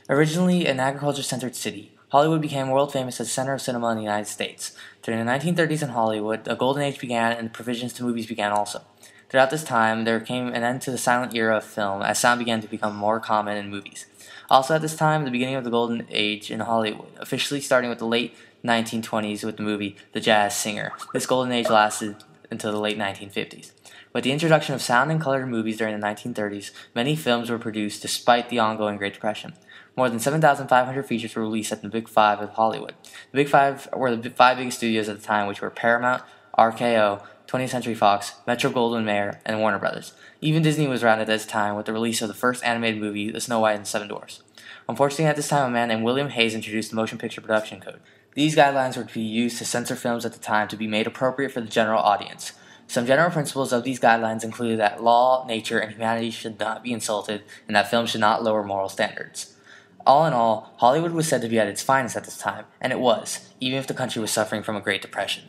Originally an agriculture-centered city, Hollywood became world famous as the center of cinema in the United States. During the 1930s in Hollywood, a golden age began and provisions to movies began also. Throughout this time, there came an end to the silent era of film as sound began to become more common in movies. Also at this time, the beginning of the golden age in Hollywood, officially starting with the late 1920s with the movie The Jazz Singer. This golden age lasted until the late 1950s. With the introduction of sound and color in movies during the 1930s, many films were produced despite the ongoing Great Depression. More than 7,500 features were released at the Big Five of Hollywood. The Big Five were the five biggest studios at the time, which were Paramount, RKO, 20th Century Fox, Metro-Goldwyn-Mayer, and Warner Brothers. Even Disney was around at this time with the release of the first animated movie, The Snow White and the Seven Dwarfs. Unfortunately, at this time, a man named William Hayes introduced the Motion Picture Production Code. These guidelines were to be used to censor films at the time to be made appropriate for the general audience. Some general principles of these guidelines included that law, nature, and humanity should not be insulted, and that films should not lower moral standards. All in all, Hollywood was said to be at its finest at this time, and it was, even if the country was suffering from a Great Depression.